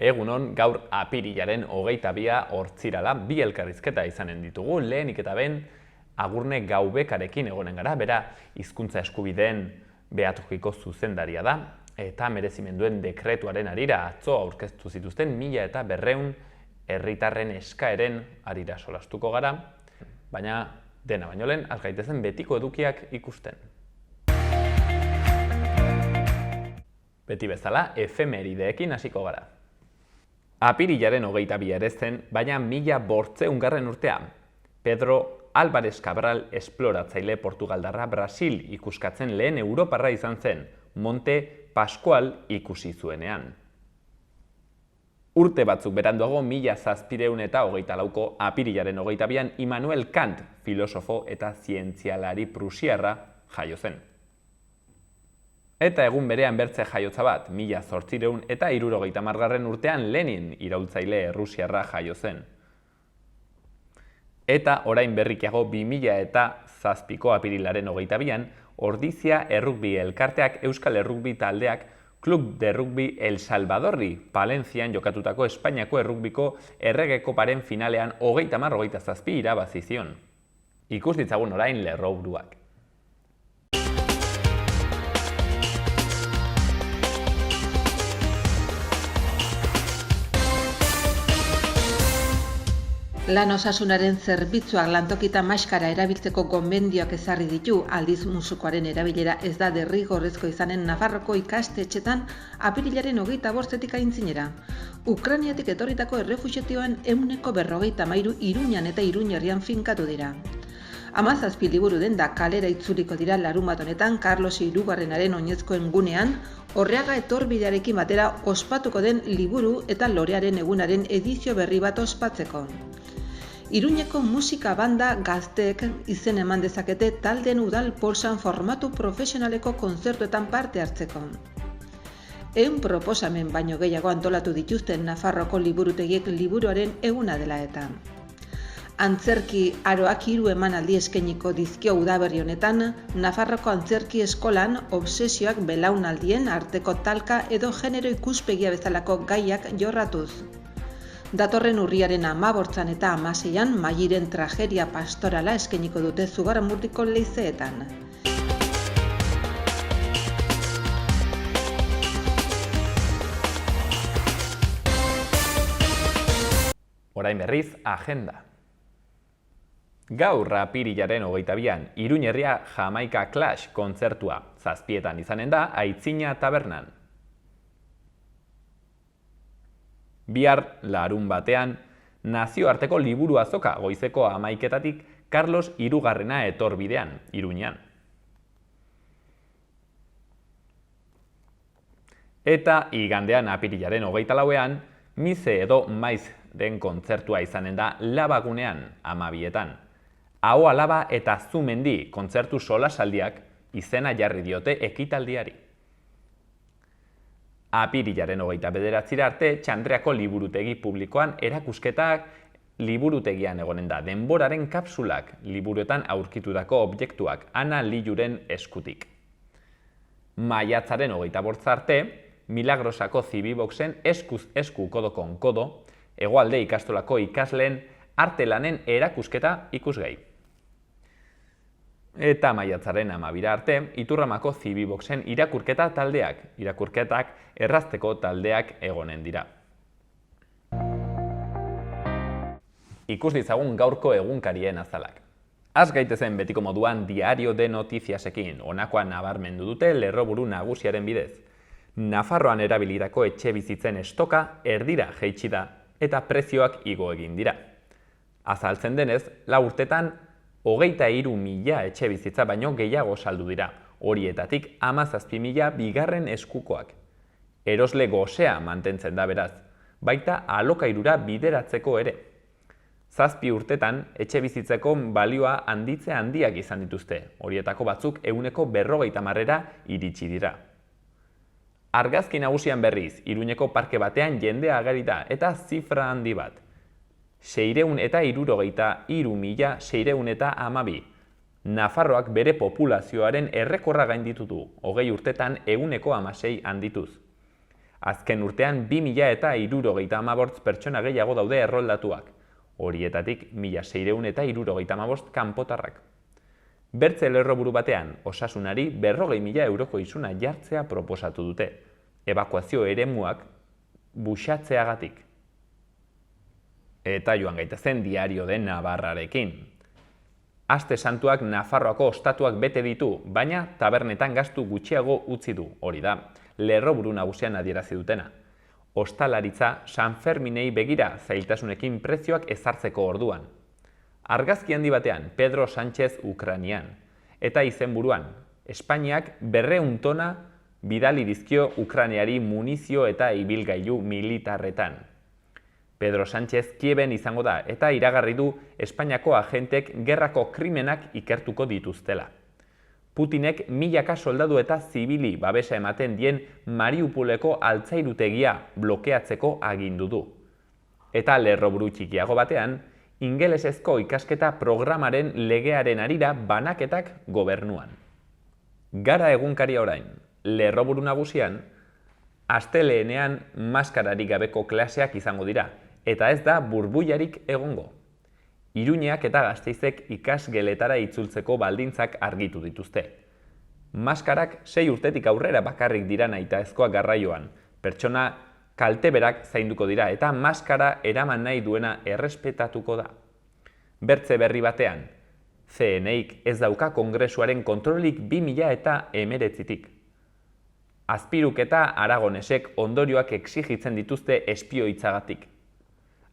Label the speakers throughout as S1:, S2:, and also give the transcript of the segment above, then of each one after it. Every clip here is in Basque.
S1: Egunon, gaur apirilaren 22 hortzirala bi elkarrizketa izanen ditugu, lehenik eta ben Agurne Gaubekarekin egonen gara, bera hizkuntza eskubideen behatokiko zuzendaria da, eta merezimenduen dekretuaren harira atzo aurkeztu zituzten 1200 herritarren eskaeren harira solastuko gara, baina dena baino lehen, has gaitezen betiko edukiak ikusten. Beti bezala, efemerideekin hasiko gara. Apirilaren 22 ere zen, baina 1800 urtea. Pedro Álvarez Cabral esploratzaile portugaldarra Brasil ikuskatzen lehen Europarra izan zen, Monte Pascual ikusi zuenean. Urte batzuk beranduago 1724ko apirilaren 22an Immanuel Kant, filosofo eta zientzialari prusiarra jaio zen. Eta egun berean bertze jaiotza bat, 1870 urtean Lenin iraultzaile errusiarra jaio zen. Eta orain berrikiago 2007ko apirilaren 22an, Ordizia Errugbi elkarteak Euskal Errugbi taldeak Club de Rugby El Salvadorri Palentzian jokatutako Espainiako errugbiko erregekoparen finalean 30-27 irabazi zion. Ikus ditzagun orain lerroburuak.
S2: Lan osasunaren zerbitzuak lantokita maskara erabiltzeko gomendioak ezarri ditu, aldiz musukoaren erabilera ez da derrigorrezko izanen Nafarroko ikastetxetan apirilaren 25 aintzinera. Ukrainiatik etorritako errefuxiatioen 153 Iruñan eta Iruñerrian finkatu dira. 17 liburu denda kalera itzuliko dira larunbat honetan Carlos Hirugarrenaren oinezkoen gunean, Orreaga etorbidearekin batera ospatuko den liburu eta lorearen egunaren edizio berri bat ospatzeko. Iruñeko musika banda gazteek izen eman dezakete taldeen udal polsan formatu profesionaleko kontzertuetan parte hartzeko. 100 proposamen baino gehiago antolatu dituzten Nafarroko liburutegiek liburuaren eguna dela eta. Antzerki aroak 3 emanaldi eskainiko dizkio udaberri honetan, Nafarroko Antzerki Eskolan obsesioak belaunaldien arteko talka edo genero ikuspegia bezalako gaiak jorratuz. Datorren urriaren 15 eta 16an Mairen tragedia pastorala eskainiko dute Zugarramurdiko leizeetan.
S1: Orain berriz, agenda. Gaur apirilaren 22an Iruñerria Jamaika Clash kontzertua 7etan izanen da Aitzina tabernan. Bihar larun batean, nazioarteko liburu azoka goizeko 11etatik Carlos Hirugarrena etorbidean, Iruñan. Eta igandean apirilaren 24an, Mize edo Maiz den kontzertua izanen da Labagunean, 12etan. Ahoa Laba eta Zumendi kontzertu solasaldiak izena jarri diote ekitaldiari. Apirilaren 29 arte, Txandreako liburutegi publikoan erakusketak liburutegian egonen da denboraren kapsulak liburuetan aurkitutako objektuak Ana Liluren eskutik. Maiatzaren 25 arte, Milagrosako Zibiboxen eskuz esku kodokon kodo, Hegoalde ikastolako ikasleen artelanen erakusketa ikusgai. Eta maiatzaren 12 arte, Iturramako Zibiboxen irakurketa taldeak, irakurketak errazteko taldeak egonen dira. Ikus ditzagun gaurko egunkarien azalak. Az gaitezen betiko moduan Diario de Notiziasekin, honakoa nabarmendu dute lerroburu nagusiaren bidez. Nafarroan erabilitako etxe bizitzen estoka erdira jaitsi da eta prezioak igo egin dira. Azaltzen denez, 4 urtetan 23.000 etxe bizitza baino gehiago saldu dira, horietatik 17.000 bigarren eskukoak. Erosle gosea mantentzen da beraz, baita alokairura bideratzeko ere. 7 urtetan etxe bizitzeko balioa handitze handiak izan dituzte, horietako batzuk 50%ra iritsi dira. Argazki nagusian berriz, Iruñeko parke batean jendea agari da eta zifra handi bat. 663.612. Nafarroak bere populazioaren errekorra gainditu du, 20 urtetan 116 handituz. Azken urtean 2.065 pertsona gehiago daude erroldatuak, horietatik 1.675 kanpotarrak. Bertze lerroburu batean, osasunari 40.000 euroko isuna jartzea proposatu dute, ebakuazio eremuak buxatzeagatik. Eta joan gaitezen Diario de Navarrarekin. Aste Santuak Nafarroako ostatuak bete ditu, baina tabernetan gastu gutxiago utzi du, hori da, lerroburu nagusian adierazi dutena. Ostalaritza San Ferminei begira zailtasunekin prezioak ezartzeko orduan. Argazki handi batean Pedro Sánchez Ukrainian, eta izenburuan, Espainiak 200 tona bidali dizkio Ukrainiari munizio eta ibilgailu militarretan. Pedro Sánchez Kieben izango da eta iragarri du Espainiako agentek gerrako krimenak ikertuko dituztela. Putinek milaka soldadu eta zibili babesa ematen dien Mariupoleko altzairutegia blokeatzeko agindu du. Eta lerroburu txikiago batean, ingelesezko ikasketa programaren legearen harira banaketak gobernuan. Gara egunkaria orain, lerroburu nagusian, asteleenean maskararik gabeko klaseak izango dira, eta ez da burbuilarik egongo. Iruñeak eta Gasteizek ikasgeletara itzultzeko baldintzak argitu dituzte. Maskarak 6 urtetik aurrera bakarrik dira nahitaezkoak garraioan, pertsona kalteberak zainduko dira eta maskara eraman nahi duena errespetatuko da. Bertze berri batean, CNIk ez dauka Kongresuaren kontrolik 2019tik. Azpiruk eta Aragonesek ondorioak exigitzen dituzte espioitzagatik.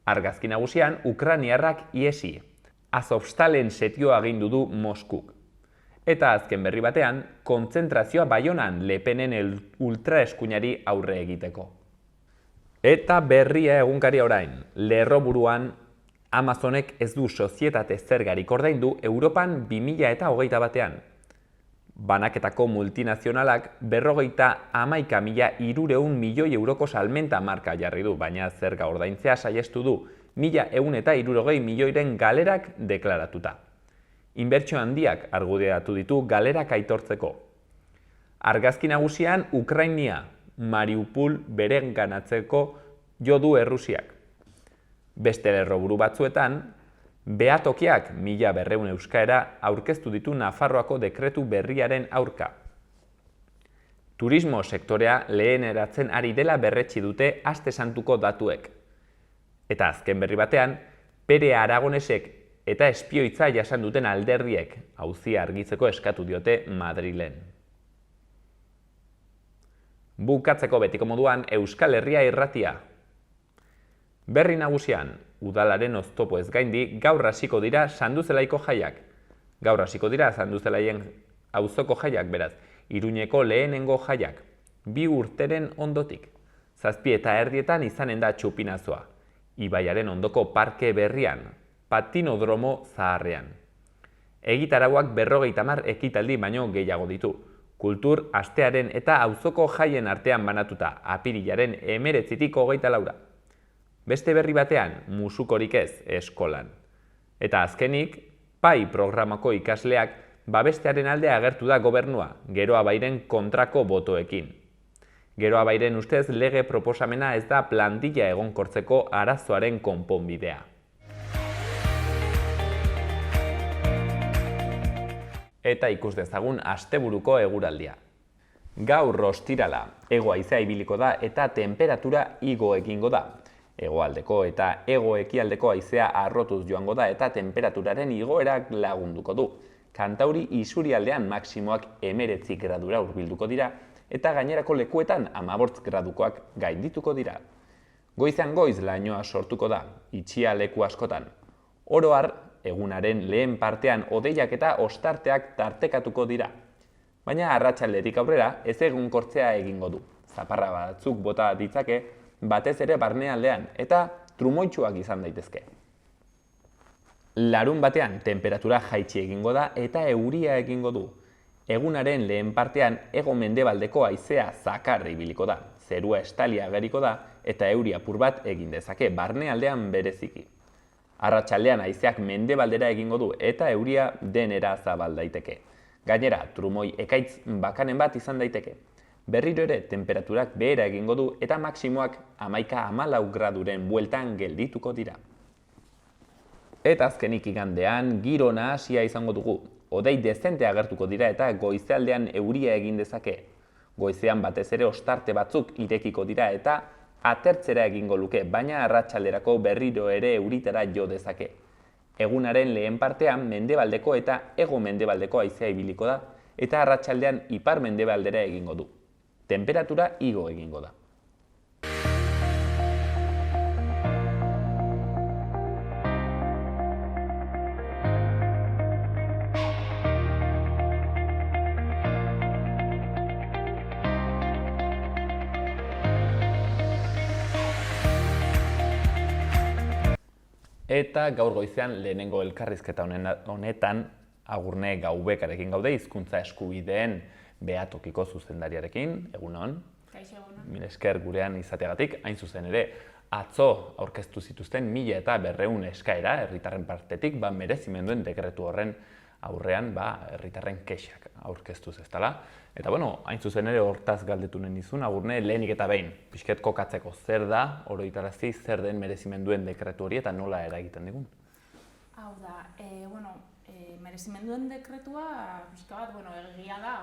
S1: Argazki nagusian, ukrainiarrak iesi. Azovstalen setioa agindu du Moskuk. Eta azken berri batean, kontzentrazioa Baionan Le Penen ultraeskuinari aurre egiteko. Eta berria egunkaria orain, lerroburuan Amazonek ez du sozietate zergarik ordaindu Europan 2021. Banaketako multinazionalak 51.300 milioi euroko salmenta marka jarri du, baina zerga ordaintzea saiestu du 1.160 milioiren galerak deklaratuta. Inbertsio handiak argudiatu ditu galerak aitortzeko. Argazki nagusian Ukrainia, Mariupol berenganatzeko jo du Errusiak. Beste lerroburu batzuetan, behatokiak 1.200 euskaera aurkeztu ditu Nafarroako dekretu berriaren aurka. Turismo sektorea leheneratzen ari dela berretsi dute Aste Santuko datuek. Eta azken berri batean, Pere Aragonesek eta espioitza jasan duten alderdiek auzia argitzeko eskatu diote Madrilen. Bukatzeko betiko moduan Euskal Herria irratia. Berri nagusian, udalaren oztopo ez gaindi, gaur hasiko dira Sanduzelaiko jaiak. Gaur hasiko dira Sanduzelaien auzoko jaiak, beraz, Iruñeko lehenengo jaiak. 2 urteren ondotik. 7:30 izanen da txupinazoa. Ibaiaren ondoko parke berrian, patinodromo zaharrean. Egitarauak 50 ekitaldi baino gehiago ditu. Kultur astearen eta auzoko jaien artean banatuta, apirilaren 19tik 24. Beste berri batean, musukorik ez eskolan. Eta azkenik, PAI programako ikasleak babestearen alde agertu da gobernua, Geroa Bairen kontrako botoekin. Geroa Bairen ustez lege proposamena ez da plantilla egonkortzeko arazoaren konponbidea. Eta ikus dezagun asteburuko eguraldia. Gaur ostirala, hego haizea ibiliko da eta temperatura igo egingo da. Hegoaldeko eta hego-ekialdeko haizea arrotuz joango da eta temperaturaren igoerak lagunduko du. Kantauri isurialdean maksimoak 19 gradura hurbilduko dira eta gainerako lekuetan 15 gradukoak gaindituko dira. Goizean goiz lainoa sortuko da, itxia leku askotan. Oro har, egunaren lehen partean hodeiak eta ostarteak tartekatuko dira. Baina arratsaldetik aurrera ez egonkortzea egingo du. Zaparra batzuk bota ditzake, batez ere barnealdean eta trumoitsuak izan daitezke. Larun batean temperatura jaitsi egingo da eta euria egingo du. Egunaren lehen partean hego-mendebaldeko haizea zakar ibiliko da, zerua estalia ageriko da eta euri apur bat egin dezake barnealdean bereziki. Arratsaldean haizeak mendebaldera egingo du eta euria denera zabal daiteke. Gainera, trumoi ekaitz bakanen bat izan daiteke. Berriro ere, temperaturak behera egingo du eta maksimoak 11–14 graduren bueltan geldituko dira. Eta azkenik igandean, giro nahasia izango dugu. Hodei dezente agertuko dira eta goizealdean euria egin dezake. Goizean batez ere ostarte batzuk irekiko dira eta atertzera egingo luke, baina arratsalderako berriro ere euritara jo dezake. Egunaren lehen partean mendebaldeko eta hego-mendebaldeko haizea ibiliko da eta arratsaldean ipar-mendebaldera egingo du. Temperatura igo egingo da. Eta gaur goizean lehenengo elkarrizketa honetan Agurne Gaubekarekin gaude, hizkuntza eskubideen behatokiko zuzendariarekin. Egunon.
S3: Kaixo, egunon.
S1: Mil esker gurean izateagatik, hain zuzen ere, atzo aurkeztu zituzten 1200 eskaera herritarren partetik, merezimenduen dekretu horren aurrean herritarren kexak aurkeztuz eztala. Eta hain zuzen ere hortaz galdetu nahi nizun, Agurne, lehenik eta behin, pixket kokatzeko zer da, oroitarazi zer den merezimenduen dekretu hori eta nola eragiten digun?
S3: Hau da, merezimenduen dekretua, pixka bat, egia da,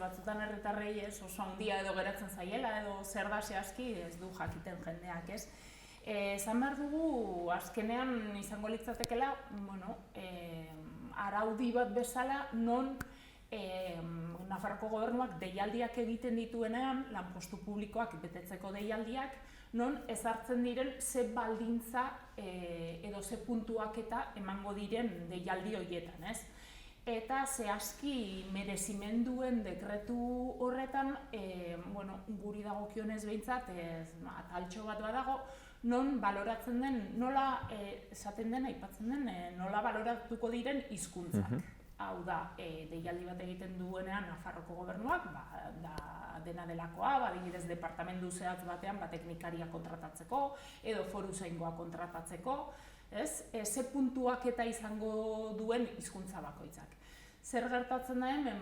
S3: batzutan herritarrei oso handia edo geratzen zaiela edo zer da zehazki ez du jakiten jendeak, ez? Esan behar dugu, azkenean izango litzatekela, araudi bat bezala, non Nafarroko gobernuak deialdiak egiten dituenean, lanpostu publikoak betetzeko deialdiak, non ezartzen diren ze baldintza edo ze puntuak eta emango diren deialdi horietan, ez? Eta zehazki merezimenduen dekretu horretan, guri dagokionez behintzat, ataltxo bat badago, non baloratzen den, nola esaten den, aipatzen den, nola baloratuko diren hizkuntzak. Hau da, deialdi bat egiten duenean Nafarroko gobernuak, dena delakoa, adibidez departamentu zehatz batean teknikaria kontratatzeko, edo foruzaingoa kontratatzeko, ze puntuak eta izango duen hizkuntza bakoitzak. Zer gertatzen da hemen,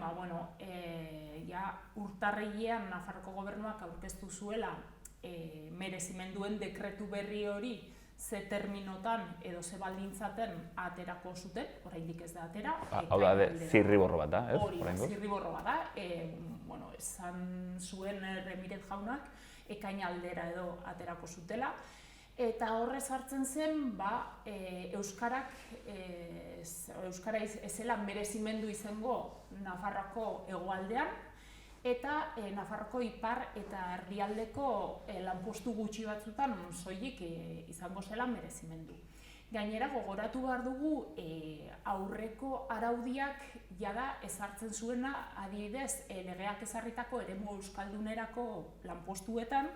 S3: urtarrilean Nafarroko gobernuak aurkeztu zuela merezimenduen dekretu berri hori ze terminotan edo ze baldintzaten aterako zuten, oraindik ez da atera.
S1: Hau da, zirriborro bat da, ez?
S3: Hori, zirriborro bat da. Esan zuen Remiret jaunak, ekain aldera edo aterako zutela. Eta horrez hartzen zen, Euskara ezela merezimendu izango Nafarroako hegoaldean, eta Nafarroko ipar eta erdialdeko lanpostu gutxi batzutan soilik izango zela merezimendu. Gainera, gogoratu behar dugu aurreko araudiak jada ezartzen zuena, adibidez, legeak ezarritako eremu euskaldunerako lanpostuetan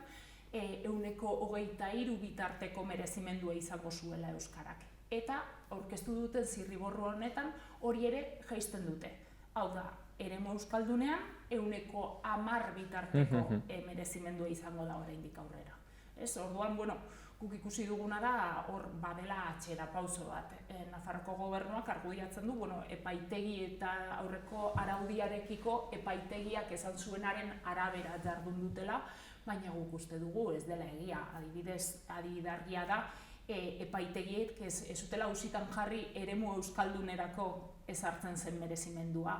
S3: 123 bitarteko merezimendua izango zuela Euskarak. Eta aurkeztu duten zirriborro honetan hori ere jaisten dute. Hau da, eremu euskaldunean 110 bitarteko merezimendua izango da oraindik aurrera. Orduan, guk ikusi duguna da hor badela atxera pauso bat. Nafarroko gobernuak argudiatzen du, epaitegi eta aurreko araudiarekiko epaitegiak esan zuenaren arabera jardun dutela, baina guk uste dugu ez dela egia. Adibidez, adidargia da, epaitegiek ez zutela auzitan jarri eremu euskaldunerako ezartzen zen merezimendua.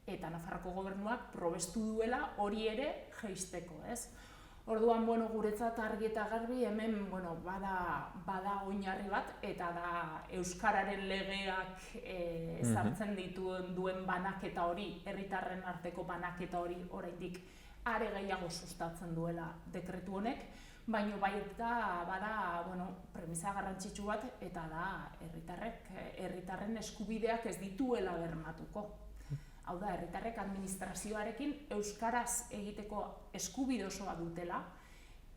S3: Eta Nafarroko gobernuak probestu duela hori ere jaisteko, ez? Orduan, guretzat argi eta garbi hemen bada oinarri bat, eta da Euskararen legeak ezartzen duen banaketa hori, herritarren arteko banaketa hori oraindik are gehiago sustatzen duela dekretu honek, baina bada premisa garrantzitsu bat, eta da herritarren eskubideak ez dituela bermatuko. Hau da, herritarrek administrazioarekin euskaraz egiteko eskubide osoa dutela,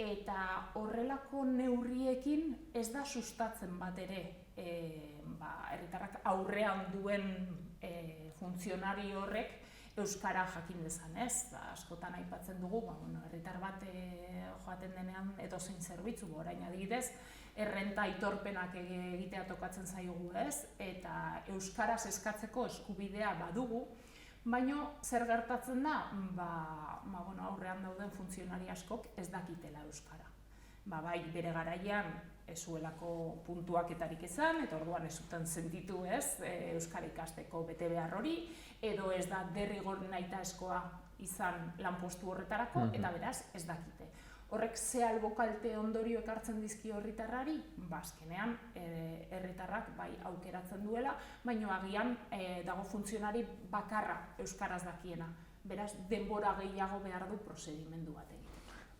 S3: eta horrelako neurriekin ez da sustatzen bat ere herritarrak aurrean duen funtzionario horrek euskara jakin dezan, ez? Askotan aipatzen dugu, herritar bat joaten denean edozein zerbitzu, orain adibidez, errenta aitorpenak egitea tokatzen zaigu, ez? Eta euskaraz eskatzeko eskubidea badugu, Baina zer gertatzen da, aurrean dauden funtzionari askok ez dakitela euskara. Bai, bere garaian ez zuelako puntuaketarik izan, eta orduan ez zuten sentitu euskara ikasteko betebehar hori, edo ez da derrigor nahitaezkoa izan lanpostu horretarako, eta beraz ez dakite. Horrek ze albokalte ondorio ekartzen dizkio herritarrari, azkenean herritarrak bai aukeratzen duela, baina agian dago funtzionari bakarra euskaraz dakiena. Beraz, denbora gehiago behar du prozedimendu bat egiten.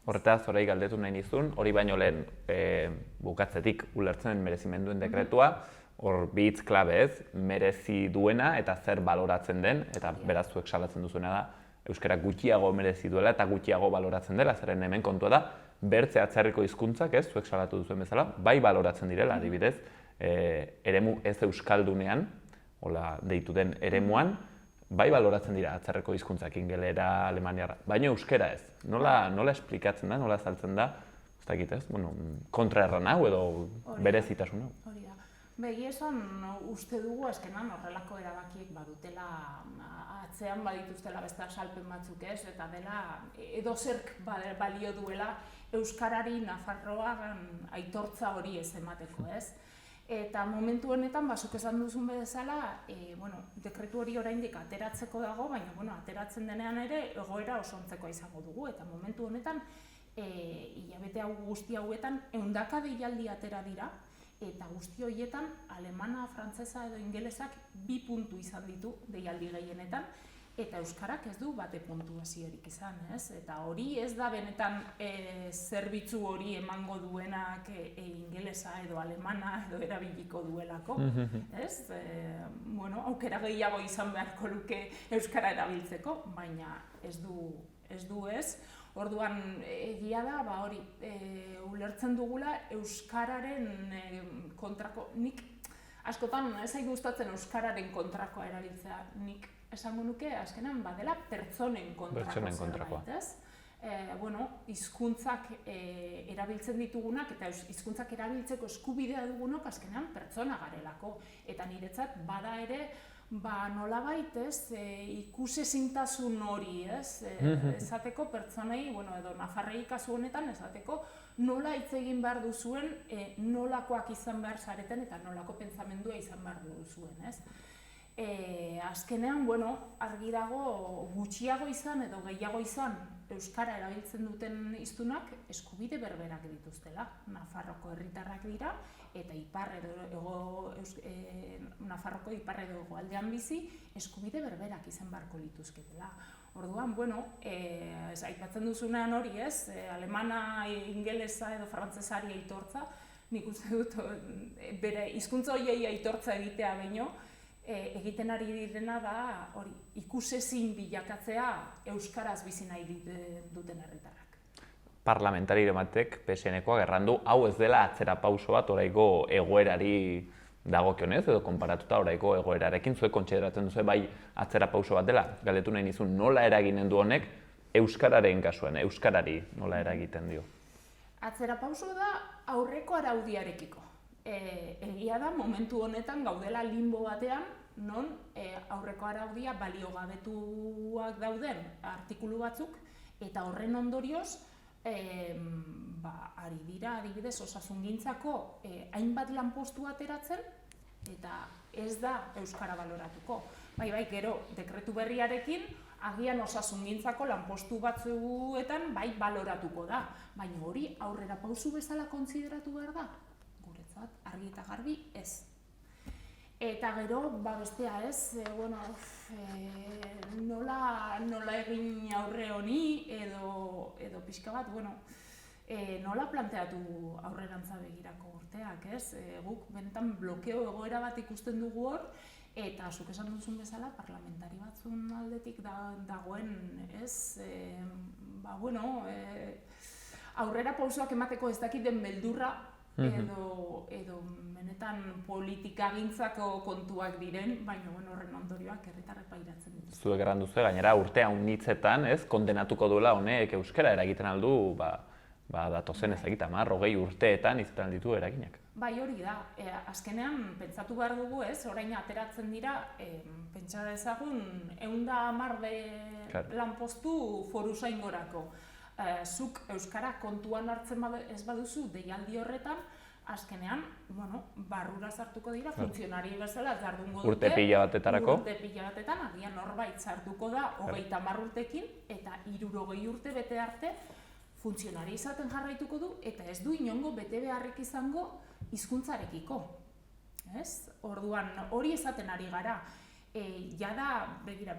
S1: Horretaz, orai galdetu nahi nizun, hori baino lehen bukatzetik ulertzen merezimenduen dekretua, hor bi hitz klabe ez, merezi duena eta zer baloratzen den, eta beraz zuek salatzen duzuena da, euskara gutxiago merezi duela eta gutxiago baloratzen dela, zeren hemen kontua da, bertze atzerriko hizkuntzak ez, zuek salatu duzuen bezala, bai baloratzen direla, adibidez, eremu ez euskaldunean, hola deitu den eremuan, bai baloratzen dira atzerreko hizkuntzak, ingelera, alemaniarra, baina euskara ez. Nola esplikatzen da, nola saltzen da, ez dakit ez, kontraerran hau edo berezitasun hau.
S3: Hori da. Egia esan uste dugu azkenan horrelako erabakiek badutela atzean badituztela beste azalpen batzuk ez, eta dela edozerk balio duela euskarari Nafarroan aitortza hori ez emateko ez. Eta momentu honetan, zuk esan duzun bezala, dekretu hori oraindik ateratzeko dago, baina ateratzen denean ere egoera oso ontzekoa izango dugu. Eta momentu honetan, hilabete guzti hauetan, 100 deialdi atera dira, eta guzti horietan, alemana, frantsesa edo ingelesak 2 puntu izan ditu deialdi gehienetan, eta euskarak ez du bate puntuaziorik izan, ez? Eta hori ez da benetan zerbitzu hori emango duenak ingelesa edo alemana edo erabiliko duelako, ez? Aukera gehiago izan beharko luke euskara erabiltzeko, baina ez du ez. Orduan egia da, hori, ulertzen dugula euskararen kontrako, nik askotan ez zait gustatzen euskararen kontrakoa erabiltzea, nik esango nuke, azkenan, badela pertsonen kontrakoa zerbait, ez? Hizkuntzak erabiltzen ditugunak eta hizkuntzak erabiltzeko eskubidea dugunok azkenan pertsona garelako. Eta niretzat bada ere, nolabait, ez, ikusezintasun hori, ez? Esateko pertsonei, edo nafarrei kasu honetan, esateko nola hitz egin behar duzuen, nolakoak izan behar zareten eta nolako pentsamendua izan behar duzuen, ez? Azkenean, argi dago gutxiago izan edo gehiago izan euskara erabiltzen duten hiztunak eskubide berberak dituztela. Nafarroko herritarrak dira eta Nafarroko ipar edo hegoaldean bizi eskubide berberak izan beharko lituzketela. Orduan, aipatzen duzunean hori ez, alemana, ingelesa edo frantsesari aitortza, nik uste dut bere hizkuntza horiei aitortza egitea baino, egiten ari direna da hori ikusezin bilakatzea euskaraz bizi nahi duten herritarrak.
S1: Parlamentari batek PSN-koa errandu hau ez dela atzera pauso bat oraiko egoerari dagokionez edo konparatuta oraiko egoerarekin zuek kontsideratzen duzu bai atzera pauso bat dela. Galdetu nahi nizun nola eraginen du honek euskararen kasuan, euskarari nola eragiten dio?
S3: Atzera pauso da aurreko araudiarekiko. Egia da, momentu honetan gaudela limbo batean, non aurreko araudia baliogabetuak dauden artikulu batzuk, eta horren ondorioz, ari dira, adibidez, osasungintzako hainbat lanpostu ateratzen, eta ez da euskara baloratuko. Bai, gero, dekretu berriarekin, agian osasungintzako lanpostu batzuetan bai baloratuko da, baina hori aurrera pausu bezala kontsideratu behar da. Argi eta garbi ez. Eta gero, bestea ez, nola egin aurre honi edo pixka bat, nola planteatu aurrerantza begirako urteak, ez? Guk benetan blokeo egoera bat ikusten dugu hor, eta zuk esan duzun bezala, parlamentari batzun aldetik dagoen, ez? Aurrera pausoak emateko ez dakiten beldurra, edo benetan politikagintzako kontuak diren, baina horren ondorioak herritarrek pairatzen dituzte.
S1: Zuek erran duzu, gainera urte haunitzetan, ez, kondenatuko duela honek euskara eragiten aldu, datozen ez egita, 10-20 urteetan izaten ditu eraginak.
S3: Bai, hori da. Azkenean, pentsatu behar dugu, orain ateratzen dira, pentsa dezagun, 110 lanpostu foruzaingorako. Zuk euskara kontuan hartzen ez baduzu deialdi horretan, azkenean, barrura sartuko dira, funtzionari bezala jardungo dute.
S1: Urte pila batetarako.
S3: Urte pila batetan, agian norbait sartuko da 30 urtekin, eta 60 urte bete arte, funtzionari izaten jarraituko du, eta ez du inongo bete beharrik izango hizkuntzarekiko. Orduan, hori esaten ari gara. Jada, begira,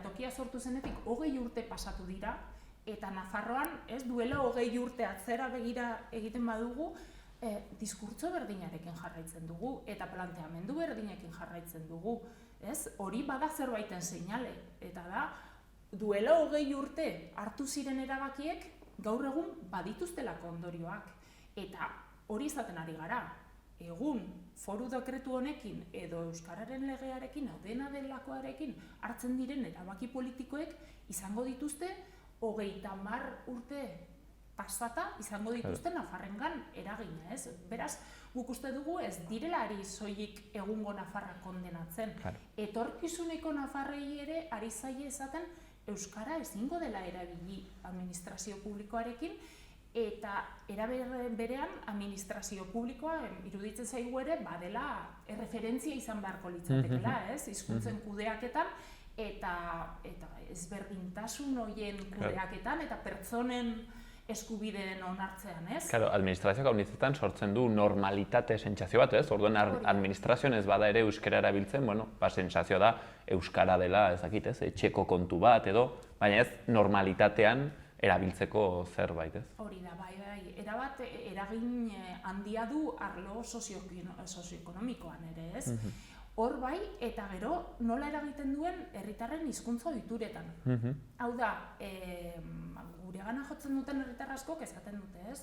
S3: tokia sortu zenetik 20 urte pasatu dira, eta Nafarroan ez duela 20 urte atzera begira egiten badugu, diskurtso berdinarekin jarraitzen dugu, eta planteamendu berdinekin jarraitzen dugu. Hori bada zerbaiten seinale, eta da, duela 20 urte hartu ziren erabakiek, gaur egun badituztelako ondorioak. Eta hori izaten ari gara. Egun, foru dekretu honekin edo euskararen legearekin, dena delakoarekin hartzen diren erabaki politikoek izango dituzte 30 urte pasata izango dituzte Nafarrengan eragina, Beraz, guk uste dugu ez direla ari soilik egungo Nafarra kondenatzen. Etorkizuneko Nafarrei ere ari zaie esaten euskara ezingo dela erabili administrazio publikoarekin, eta era berean administrazio publikoa iruditzen zaigu ere badela erreferentzia izan beharko litzatekeela, hizkuntzen kudeaketan eta ezberdintasun horien kudeaketan eta pertsonen eskubideen onartzean,
S1: Claro, administrazioak haunitzetan sortzen du normalitate sentsazio bat, Orduan administrazioan ez bada ere euskara erabiltzen, sentsazioa da euskara dela, ez dakit, etxeko kontu bat edo, baina ez normalitatean erabiltzeko zerbait,
S3: Hori da, bai, erabat eragin handia du arlo sozioekonomikoan ere, Hor bai, eta gero nola eragiten duen herritarren hizkuntza ohituretan. Hau da, guregana jotzen duten herritar askok esaten dute,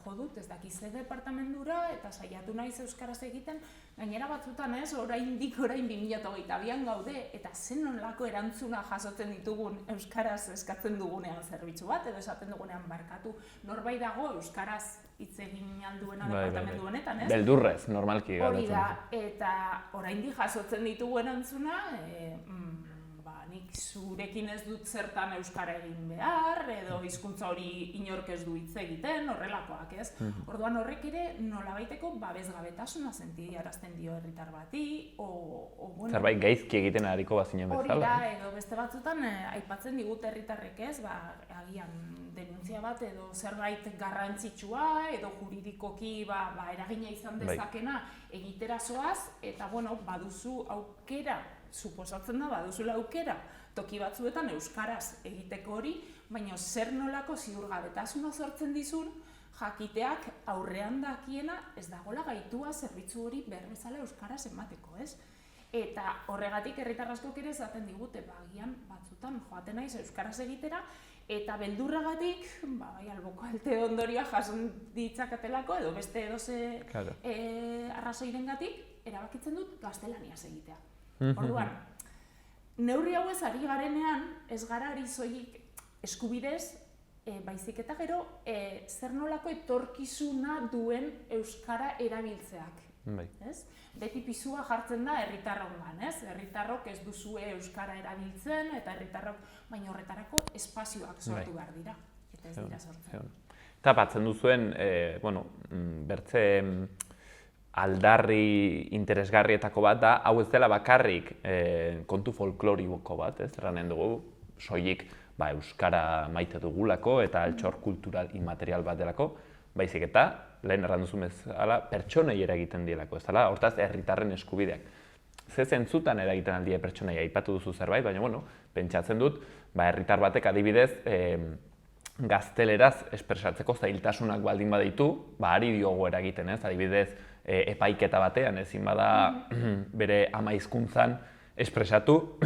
S3: jo dut ez dakiz ze departamendura eta saiatu naiz euskaraz egiten, gainera batzutan orain 2022an gaude eta zen nolako erantzuna jasotzen ditugun euskaraz eskatzen dugunean zerbitzu bat, edo esaten dugunean barkatu norbait dago euskaraz hitz egin alduena departamendu honetan,
S1: Beldurrez, normalki.
S3: Hori da, eta oraindik jasotzen ditugu erantzuna, nik zurekin ez dut zertan euskara egin behar, edo hizkuntza hori inork ez du hitz egiten, horrelakoak, Orduan horrek ere nolabaiteko babesgabetasuna sentiarazten dio herritar bati,
S1: zerbait gaizki egiten ariko bazinen bezala.
S3: Hori da, edo beste batzutan aipatzen digut herritarrek agian denuntzia bat edo zerbait garrantzitsua edo juridikoki eragina izan dezakena egitera zoaz, eta baduzu aukera, suposatzen da, baduzula aukera, toki batzuetan euskaraz egiteko hori, baina zer nolako ziurgabetasuna sortzen dizun, jakiteak aurrean dakiena ez dagoela gaitua zerbitzu hori behar bezala euskaraz emateko, Eta horregatik herritar askok ere esaten digute, agian batzutan joaten naiz euskaraz egitera, eta beldurragatik, alboko alte ondorioa jason ditzakatelako, edo beste edoze arrazoirengatik, erabakitzen dut gaztelaniaz egitea. Orduan, neurri hauez ari garenean, ez gara ari soilik eskubidez, baizik eta gero, zer nolako etorkizuna duen euskara erabiltzeak. Beti pisua jartzen da herritarrongan, Herritarrok ez duzue euskara erabiltzen, eta herritarrok, baina horretarako espazioak sortu behar dira, eta ez dira sortzen.
S1: Eta batzen duzuen, bertze aldarri interesgarrietako bat da, hau ez dela bakarrik kontu folkloriko bat, erranen dugu, soilik euskara maite dugulako eta altxor kultural inmaterial bat delako, baizik eta, lehen erran duzu bezala, pertsonei eragiten dielako, ez dela, hortaz herritarren eskubideak. Ze zentzutan eragiten aldie pertsonei aipatu duzu zerbait, baina, pentsatzen dut, herritar batek adibidez, gazteleraz espresatzeko zailtasunak baldin baditu, ari diogu eragiten, adibidez, epaiketa batean, ezin bada bere ama hizkuntzan espresatu,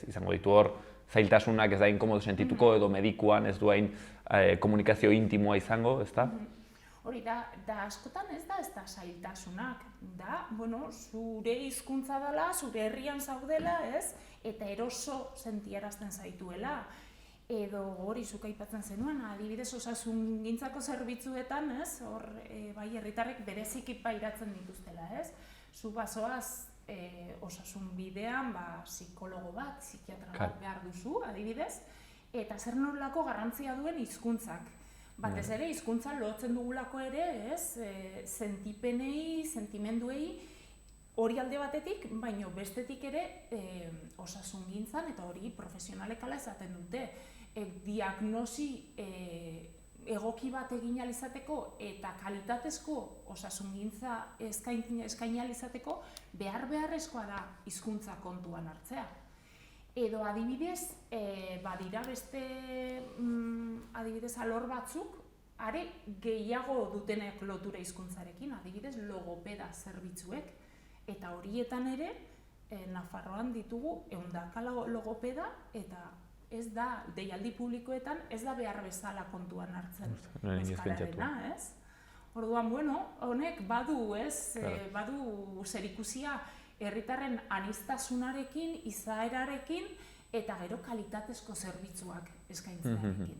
S1: izango ditu hor, zailtasunak ez da inkomodo sentituko edo medikuan ez duain komunikazio intimoa izango, ez da?
S3: Hori da, askotan ez da zailtasunak, da, zure hizkuntza dela, zure herrian zaudela, eta eroso sentiarazten zaituela. edo hori zuk aipatzen zenuen, adibidez osasungintzako zerbitzuetan, ez? Hor bai herritarrek bereziki pairatzen dituztela, ez? Zu bazoaz osasun bidean, psikologo bat, psikiatra bat behar duzu, adibidez, eta zer nolako garrantzia duen hizkuntzak. Batez ere, hizkuntza lotzen dugulako ere, ez? Sentipenei, sentimenduei, hori alde batetik, baino bestetik ere osasungintzan, eta hori profesionalek hala esaten dute, diagnosi egoki bat egin ahal izateko eta kalitatezko osasungintza eskaini ahal izateko beharrezkoa da hizkuntza kontuan hartzea. Edo adibidez, badira beste adibidez alor batzuk, are gehiago dutenek lotura hizkuntzarekin, adibidez logopeda zerbitzuek, eta horietan ere Nafarroan ditugu 100 logopeda eta ez da, deialdi publikoetan, ez da behar bezala kontuan hartzen euskararena, ez? Orduan, honek badu, ez? Badu zerikusia herritarren aniztasunarekin, izaerarekin, eta gero kalitatezko zerbitzuak eskaintzearekin.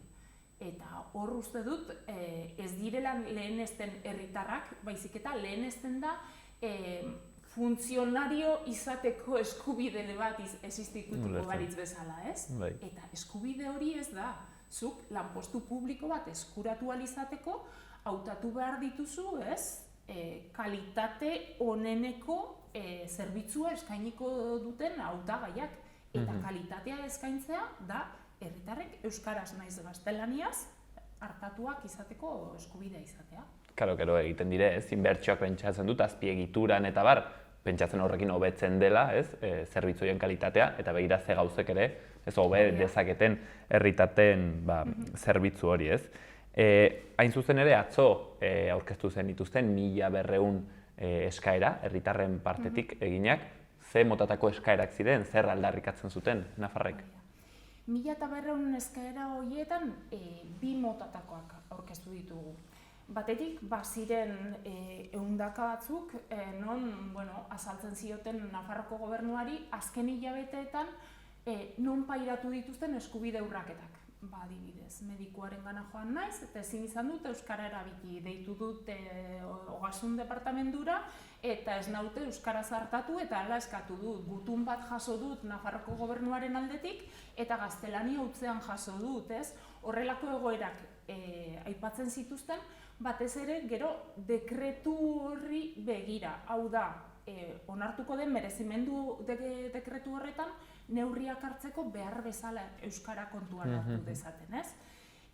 S3: Eta hor uste dut, ez direla lehenesten herritarrak, baizik eta lehenesten da funtzionario izateko eskubide bat existituko baritz bezala, ez? Eta eskubide hori ez da, zuk lanpostu publiko bat eskuratu ahal izateko, hautatu behar dituzu, ez? Kalitate oneneko zerbitzua eskainiko duten hautagaiak. Eta kalitatea eskaintzea da herritarrek euskaraz naiz gaztelaniaz hartatuak izateko eskubidea izatea.
S1: Karo, egiten dire, inbertsioak pentsatzen dut, azpiegituran eta bar, pentsatzen horrekin hobetzen dela, zerbitzuien kalitatea, eta begira ze gauzek ere, ez hobe dezaketen herritaten zerbitzu hori, ez. Hain zuzen ere, atzo aurkeztu zen dituzten 1200 eskaera, herritarren partetik eginak, ze motatako eskaerak ziren, zer aldarrikatzen zuten, Nafarrek?
S3: 1200 eskaera horietan, 2 motatakoak aurkeztu ditugu. Batetik, ziren 100 batzuk, non azaltzen zioten Nafarroko gobernuari azken hilabeteetan non pairatu dituzten eskubide urraketak. Adibidez, medikuarengana joan naiz, eta ezin izan dut euskara erabili, deitu dut ogasun departamentura, eta ez naute euskaraz hartatu eta hala eskatu dut. Gutun bat jaso dut Nafarroko gobernuaren aldetik, eta gaztelania hutzean jaso dut, ez? Horrelako egoerak aipatzen zituzten, batez ere, gero, dekretu horri begira. Hau da, onartuko den merezimendu dekretu horretan, neurriak hartzeko behar bezala euskara kontuan hartu dezaten, ez?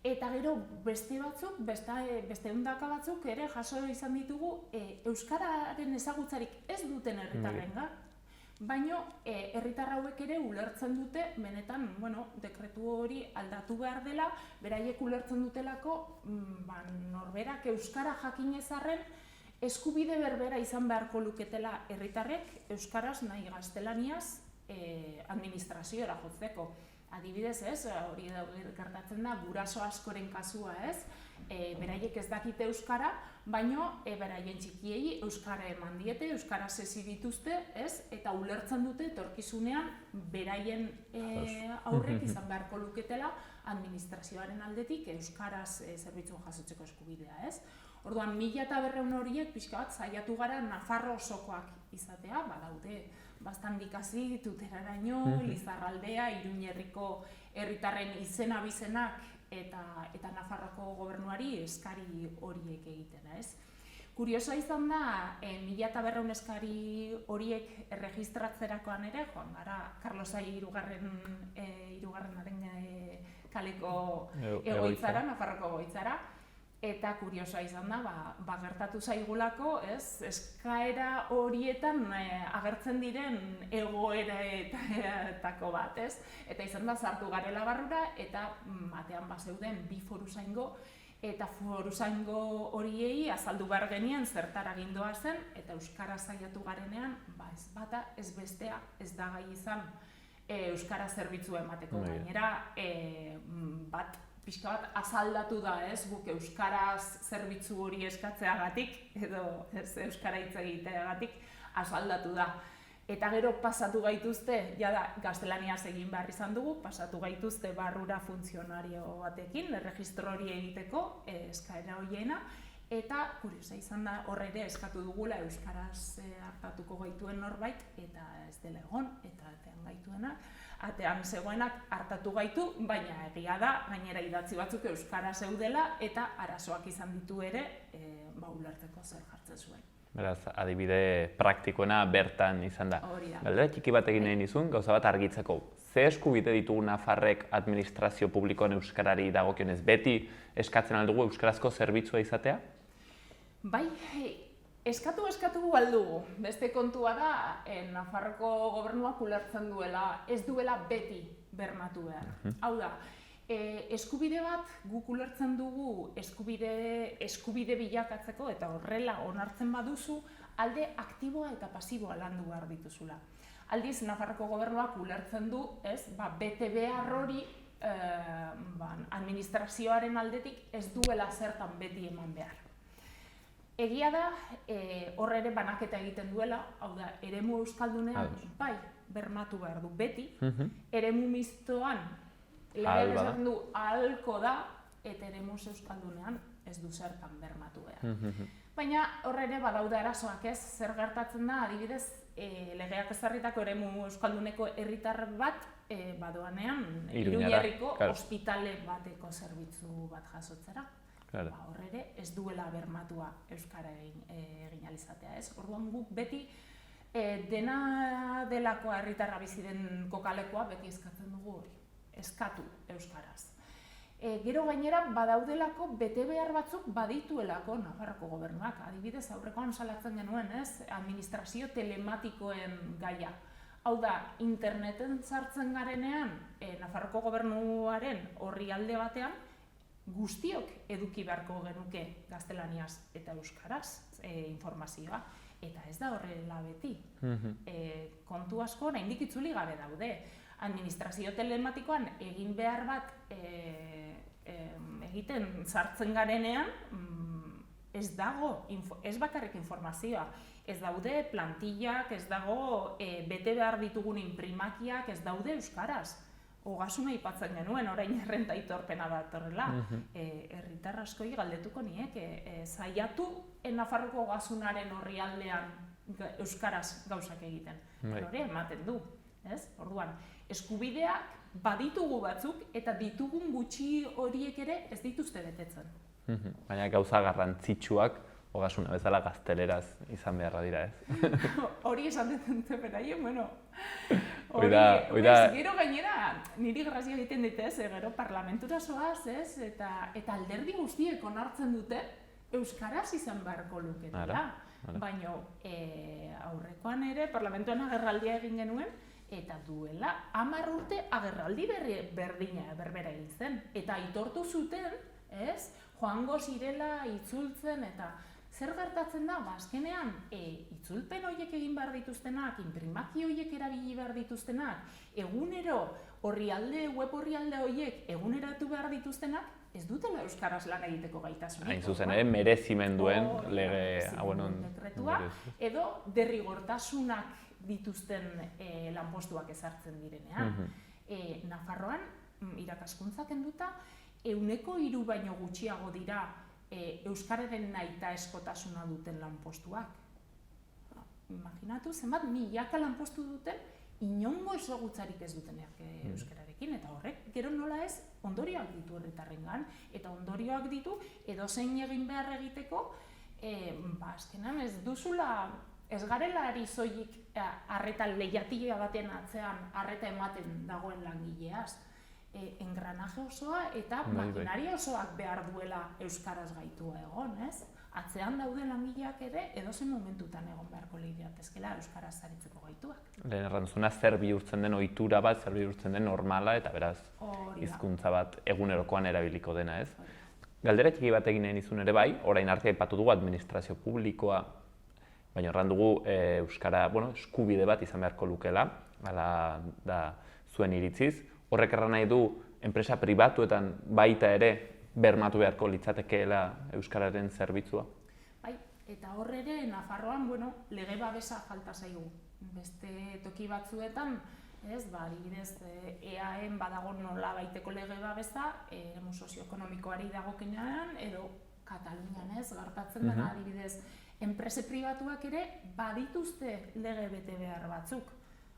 S3: Eta gero, beste batzuk, beste 100 batzuk ere jaso izan ditugu euskararen ezagutzarik ez duten herritarrengan, baina herritar hauek ere ulertzen dute, benetan, dekretu hori aldatu behar dela, beraiek ulertzen dutelako, norberak euskara jakinez arren, eskubide berbera izan beharko luketela herritarrek euskaraz nahi gaztelaniaz administraziora jotzeko. Adibidez, ez, hori gertatzen da guraso askoren kasua, ez, beraiek ez dakite euskara, baino beraien txikiei euskara eman diete, euskaraz hezi dituzte, ez, eta ulertzen dute etorkizunean beraien aurrek izan beharko luketela administrazioaren aldetik euskaraz zerbitzua jasotzeko eskubidea, ez. Orduan, 1200 horiek pixka bat saiatu gara Nafarro osokoak izatea, badaude Bastandikasi, Tuteraraino, Lizarraldea, Iruñerriko herritarren izena-bizenak eta Nafarroko gobernuari eskari horiek egitera, ez? Kuriosoa izan da, 1200 eskari horiek erregistratzerakoan ere, joan gara, Karlosai hirugarrenaren kaleko egoitzara, Nafarroko egoitzara, eta kuriosoa izan da, gertatu zaigulako, ez, eskaera horietan agertzen diren egoeretako bat, ez? Eta izan da, sartu garela barrura, eta batean zeuden 2 foruzaingo, eta foruzaingo horiei azaldu behar genien zertara gindoa zen, eta euskara saiatu garenean, ez bata, ez bestea, ez da gai izan euskara zerbitzu emateko. Gainera, pixka bat azaldatu da, ez, guk euskaraz zerbitzu hori eskatzeagatik, edo euskara hitz egiteagatik azaldatu da. Eta gero pasatu gaituzte, jada gaztelaniaz egin behar izan dugu, pasatu gaituzte barrura funtzionario batekin, erregistro hori egiteko, eskaera horiena, eta kuriosa izan da hor ere eskatu dugula euskaraz hartatuko gaituen norbait, eta ez dela egon, eta atean gaituenak, atean zegoenak hartatu gaitu, baina egia da, gainera idatzi batzuk euskara zeudela, eta arazoak izan ditu ere, ulertzeko zer jartzen zuen.
S1: Beraz, adibide praktikoena bertan izan da.
S3: Hori da.
S1: Galdera txiki bat egin nahi nizun, gauza bat argitzeko. Ze eskubide ditugu nafarrek administrazio publikoan euskarari dagokionez? Beti eskatzen aldugu euskarazko zerbitzua izatea?
S3: Bai, eskatu aldugu. Beste kontua da, Nafarroko gobernuak ulertzen duela, ez duela beti bermatu behar. Hau da, eskubide bat guk ulertzen dugu eskubide bilakatzeko eta horrela onartzen baduzu alde aktiboa eta pasiboa landu behar dituzula. Aldiz, Nafarroko gobernuak ulertzen du, bete behar hori administrazioaren aldetik ez duela zertan beti eman behar. Egia da, hor ere banaketa egiten duela, hau da, eremu euskaldunean, bai, bermatu behar du beti, eremu mistoan, legeak esaten du ahalko da, eta eremus euskaldunean ez du zertan bermatu behar. Baina hor ere badaude arazoak ez, zer gertatzen da, adibidez, legeak ezarritako eremu euskalduneko herritar bat badoanean Iruñerriko ospitale bateko zerbitzu bat jasotzera. Hor ere ez duela bermatua euskara egin alizatea ez. Orduan guk beti dena delako herritarra bizi den kokalekoa beti eskatzen dugu hori. Eskatu euskaraz. Gero gainera badaudelako bete behar batzuk badituelako Nafarroko gobernuak. Adibidez, aurrekoan salatzen genuen, administrazio telematikoen gaia. Hau da, interneten sartzen garenean, Nafarroko gobernuaren orrialde batean, guztiok eduki beharko genuke gaztelaniaz eta euskaraz informazioa. Eta ez da horrela beti. Kontu asko oraindik itzuli gabe daude. Administrazio telematikoan egin behar bat egiten sartzen garenean ez dago, ez bakarrik informazioa, ez daude plantillak, ez dago bete behar ditugun inprimakiak, ez daude euskaraz. Ogasuna aipatzen genuen, orain errenta aitorpena datorrela. Herritar askoi galdetuko nieke, saiatu Nafarroko ogasunaren orrialdean euskaraz gauzak egiten. Hori ematen du. Orduan, eskubideak baditugu batzuk eta ditugun gutxi horiek ere ez dituzte betetzen.
S1: Baina gauza garrantzitsuak ogasuna bezala gazteleraz izan beharra dira, ez?
S3: Hori esan dute beraien, bueno. Gero gainera, niri grazia egiten dit ez, gero parlamentura zoaz, ez? Eta alderdi guztiek onartzen dute euskaraz izan beharko luketela. Baina aurrekoan ere parlamentuan agerraldia egin genuen, eta duela 10 urte agerraldi berbera egin zen. Eta aitortu zuten, joango zirela itzultzen eta zer gertatzen da, azkenean itzulpen horiek egin behar dituztenak, inprimaki horiek erabili behar dituztenak, egunero web orrialde horiek eguneratu behar dituztenak, ez dutela euskaraz lan egiteko gaitasunik.
S1: Hain zuzen, merezimenduen lege
S3: dekretua, edo derrigortasunak dituzten lanpostuak ezartzen direnean. Nafarroan, irakaskuntza kenduta, 3% baino gutxiago dira euskararen nahita eskotasuna duten lanpostuak. Imaginatu, zenbat milaka lanpostu duten, inongo ezagutzarik ez dutenak euskararekin, eta horrek, gero nola ez, ondorioak ditu herritarrengan, eta ondorioak ditu, edozein egin behar egiteko, azkenan ez duzula, ez garela ari soilik arreta lehiatia baten atzean arreta ematen dagoen langileaz. Engranaje osoa eta makinaria osoak behar duela euskaraz gaitua egon, ez? Atzean daude langileak ere edozein momentutan egon beharko liratezkela euskaraz aritzeko gaituak.
S1: Lehen errantzuna zer bihurtzen den ohitura bat, zer bihurtzen den normala eta beraz hizkuntza bat egunerokoan erabiliko dena, ez? Galdera txiki bat egin nahi nizun ere bai, orain arte aipatu dugu administrazio publikoa, baina horren dugu euskara eskubide bat izan beharko lukela, hala da zuen iritziz. Horrek erran nahi du enpresa pribatuetan baita ere bermatu beharko litzatekeela euskararen zerbitzua.
S3: Bai, eta hor ere Nafarroan lege babesa falta zaigu. beste toki batzuetan, adibidez, EAen badago nola baiteko lege babesa, eremu sozioekonomikoari dagokenean, edo Katalunian gertatzen dena, adibidez, enprese pribatuak ere badituzte lege bete behar batzuk.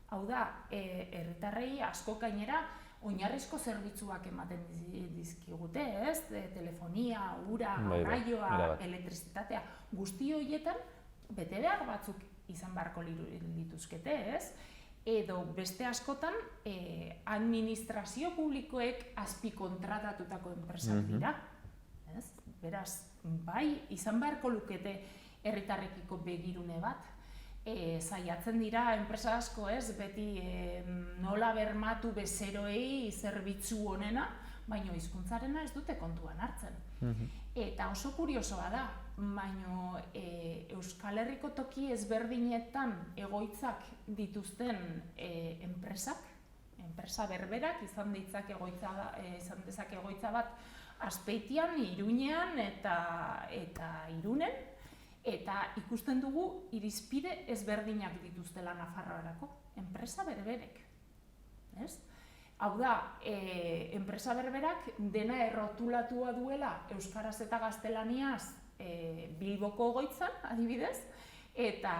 S3: Hau da, herritarrei asko gainera oinarrizko zerbitzuak ematen dizkigute, telefonia, ura, garraioa, elektrizitatea, guzti horietan bete behar batzuk izan beharko lituzkete, edo beste askotan administrazio publikoek azpikontratatutako enpresak dira. Beraz, bai, izan beharko lukete herritarrekiko begirune bat, saiatzen dira enpresa asko beti nola bermatu bezeroei zerbitzu honena, baina hizkuntzarena ez dute kontuan hartzen. Eta oso kuriosoa da, baina Euskal Herriko toki ezberdinetan egoitzak dituzten enpresak, enpresa berberak izan dezake egoitza bat Azpeitian, Iruñean eta Irunen, eta ikusten dugu irizpide ezberdinak dituztela Nafarroarako, enpresa berberek. Hau da, enpresa berberak dena errotulatua duela euskaraz eta gaztelaniaz Bilboko egoitzan, adibidez, eta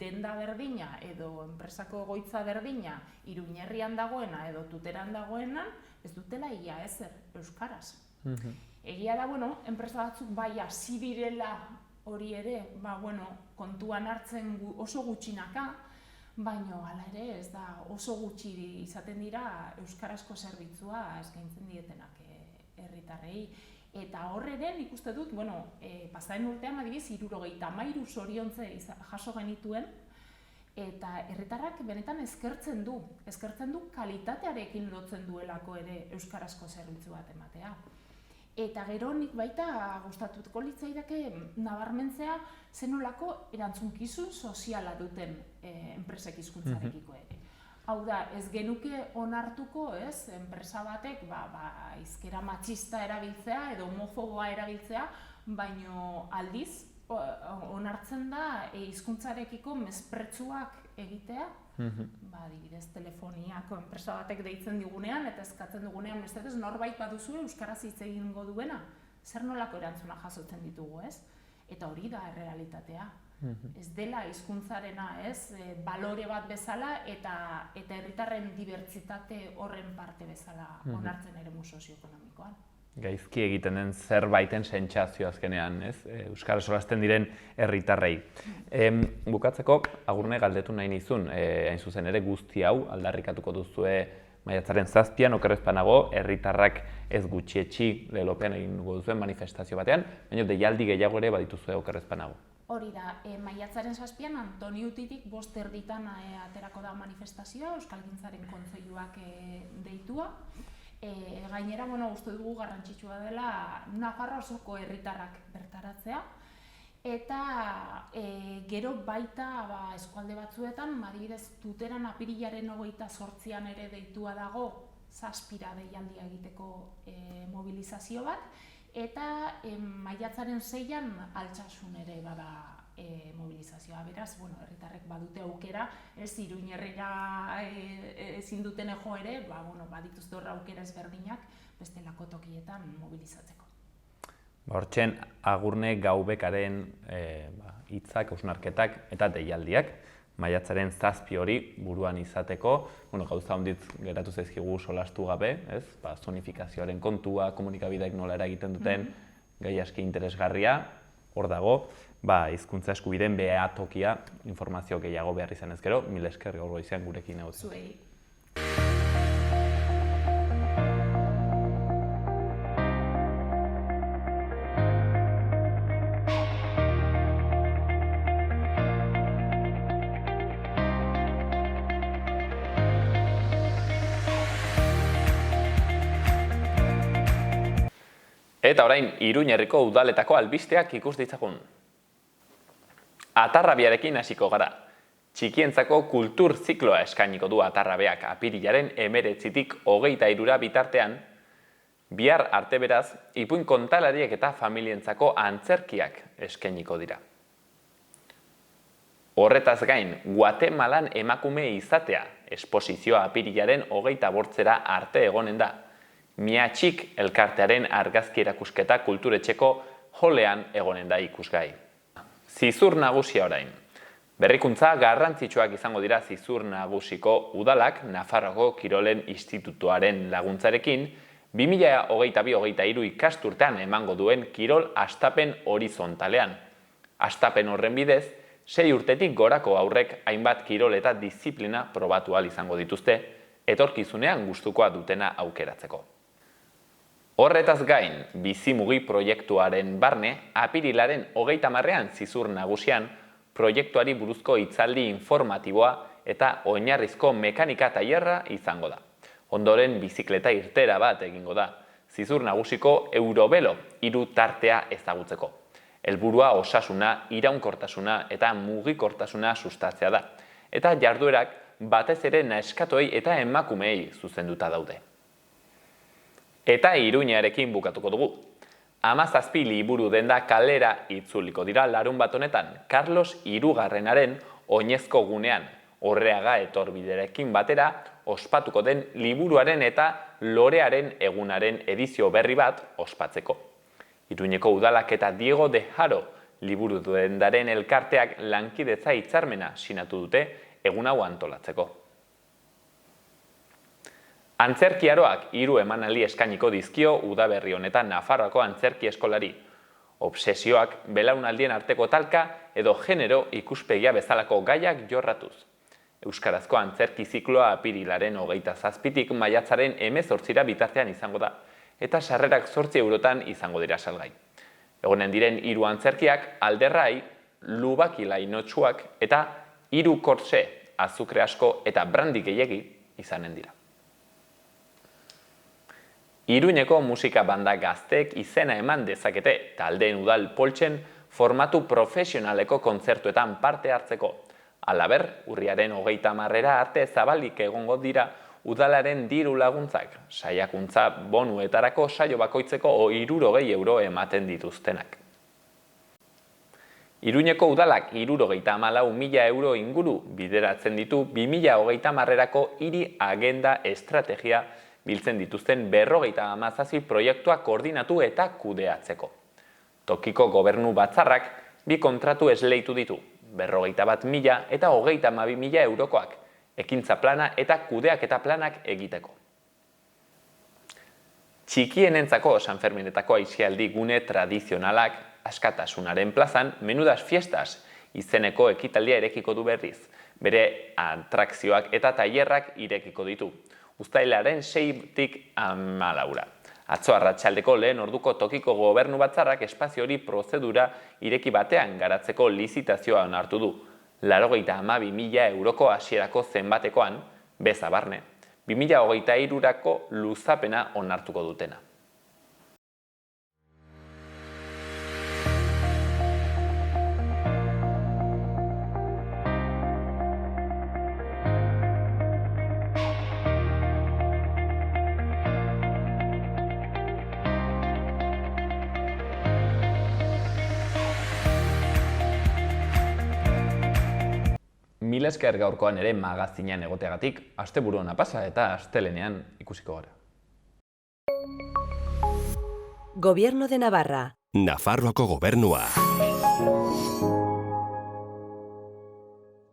S3: denda berdina edo enpresako egoitza berdina Iruñerrian dagoena edo Tuteran dagoena ez dutela ia ezer euskaraz. Egia da, enpresa batzuk bai hasi direla hori ere, kontuan hartzen oso gutxinaka, baina hala ere ez da oso gutxi izaten dira euskarazko zerbitzua eskaintzen dietenak herritarrei. Eta horre nik uste dut, pasaren urtean adibidez 73 zoriontze jaso genituen, eta herritarrak benetan eskertzen du kalitatearekin lotzen duelako ere euskarazko zerbitzu bat ematea. Eta gero nik baita gustatuko litzaidake nabarmentzea zenolako erantzunkizun soziala duten enpresek hizkuntzarekiko ere. Hau da, ez genuke onartuko, enpresa batek hizkera matxista erabiltzea edo homofoboa erabiltzea, baino aldiz onartzen da hizkuntzarekiko mespretsuak egitea, adibidez telefoniako enpresa batek deitzen digunean eta eskatzen dugunean mesedez norbait baduzu euskaraz hitz egingo duena, zer nolako erantzuna jasotzen ditugu, eta hori da errealitatea. Ez dela hizkuntzarena, balore bat bezala eta herritarren dibertsitate horren parte bezala onartzen eremu sozioekonomikoan.
S1: Gaizki egiten den zerbaiten sentsazio azkenean, euskaraz solasten diren herritarrei. Bukatzeko, Agurne galdetu nahi nizun, hain zuzen ere guzti hau aldarrikatuko duzue maiatzaren 7an, okerrez banago, herritarrak ez gutxietxi lelopean egingo duzuen manifestazio batean, baina deialdi gehiago ere badituzue okerrez banago.
S3: Hori da, maiatzaren 7an Antoniutitik 5:30 aterako da manifestazioa, Euskalgintzaren Kontseiluak deitua. Gainera, uste dugu garrantzitsua dela Nafarroa osoko herritarrak bertaratzea, eta gero baita eskualde batzuetan, adibidez Tuteran apirilaren 28an ere deitua dago 7 deialdia egiteko mobilizazio bat, eta maiatzaren 6an Altsasun ere bada mobilizazioa. Beraz, herritarrek badute aukera, Iruñerrira ezin duten jo ere, badituzte horra aukera ezberdinak bestelako tokietan mobilizatzeko.
S1: Hortzen, Agurne Gaubekaren hitzak, hausnarketak eta deialdiak, maiatzaren 7 hori buruan izateko, gauza handitz geratu zaizkigu solastu gabe, zonifikazioaren kontua, komunikabideek nola eragiten duten, gai aski interesgarria, hor dago, hizkuntza eskubideen behatokia informazio gehiago behar izan ez gero, mil esker gaur goizean gurekin egotea.
S3: Zuei.
S1: Eta orain, Iruñerriko udaletako albisteak ikus ditzagun. Atarrabiarekin hasiko gara. Txikientzako kultur zikloa eskainiko du Atarrabeak apirilaren 19tik 23 bitartean, bihar arte beraz, ipuin kontalariek eta familientzako antzerkiak eskainiko dira. Horretaz gain, Guatemalan emakume izatea, esposizioa apirilaren 28 arte egonen da. Miatxik elkartearen argazki erakusketa kulturetxeko holean egonen da ikusgai. Zizur nagusia orain. Berrikuntza garrantzitsuak izango dira Zizur Nagusiko udalak Nafarroako Kirolen Institutuaren laguntzarekin 2022-2023 ikasturtean emango duen kirol astapen horizontalean. Astapen horren bidez, 6 urtetik gorako aurrek hainbat kirol eta diziplina probatu ahal izango dituzte, etorkizunean gustukoa dutena aukeratzeko. Horretaz gain, Bizimugi proiektuaren barne, apirilaren 30ean Zizur Nagusian, proiektuari buruzko hitzaldi informatiboa eta oinarrizko mekanika tailerra izango da. Ondoren bizikleta irtera bat egingo da, Zizur Nagusiko Eurobelo 3 tartea ezagutzeko. Helburua osasuna, iraunkortasuna eta mugikortasuna sustatzea da. Eta jarduerak batez ere neskatoei eta emakumeei zuzenduta daude. Eta Iruñarekin bukatuko dugu. 17 liburu denda kalera itzuliko dira larunbat honetan, Carlos Hirugarrenaren oinezko gunean, Orreaga etorbiderekin batera, ospatuko den liburuaren eta lorearen egunaren edizio berri bat ospatzeko. Iruñeko udalak eta Diego de Haro liburu dendaren elkarteak lankidetza hitzarmena sinatu dute egun hau antolatzeko. Antzerkiaroak 3 emanaldi eskainiko dizkio udaberri honetan Nafarroako antzerki eskolari. Obsesioak, belaunaldien arteko talka edo genero ikuspegia bezalako gaiak jorratuz. Euskarazko antzerki zikloa apirilaren 27tik maiatzaren 18 bitartean izango da, eta sarrerak 8 eurotan izango dira salgai. Egonen diren 3 antzerkiak Alderrai, Lubaki Lainotsuak eta 3 kortse, azukre asko eta brandi gehiegi izanen dira. Iruñeko musika banda gazteek izena eman dezakete taldeen udal poltsen formatu profesionaleko kontzertuetan parte hartzeko. Halaber, urriaren 30 arte zabalik egongo dira udalaren diru laguntzak, saiakuntza bonuetarako saio bakoitzeko 60 euro ematen dituztenak. Iruñeko udalak 74.000 euro inguru bideratzen ditu 2030erako hiri agenda estrategia biltzen dituzten 57 proiektua koordinatu eta kudeatzeko. Tokiko gobernu batzarrak 2 kontratu esleitu ditu, 51.000 eta 32.000 eurokoak, ekintza plana eta kudeaketa planak egiteko. Txikienentzako Sanferminetako aisialdi gune tradizionalak Askatasunaren plazan Menudas Fiestas izeneko ekitaldia irekiko du berriz, bere atrakzioak eta tailerrak irekiko ditu. Uztailaren 6tik 14. Atzo arratsaldeko lehen orduko tokiko gobernu batzarrak espazio hori prozedura ireki batean garatzeko lizitazioa onartu du. 82.000 euroko hasierako zenbatekoan, beza barne, 2023erako luzapena onartuko dutena. Mil esker gaurkoan ere magazinean egoteagatik, asteburu ona pasa eta astelenean ikusiko gara.
S4: Gobierno de Navarra.
S5: Nafarroako gobernua.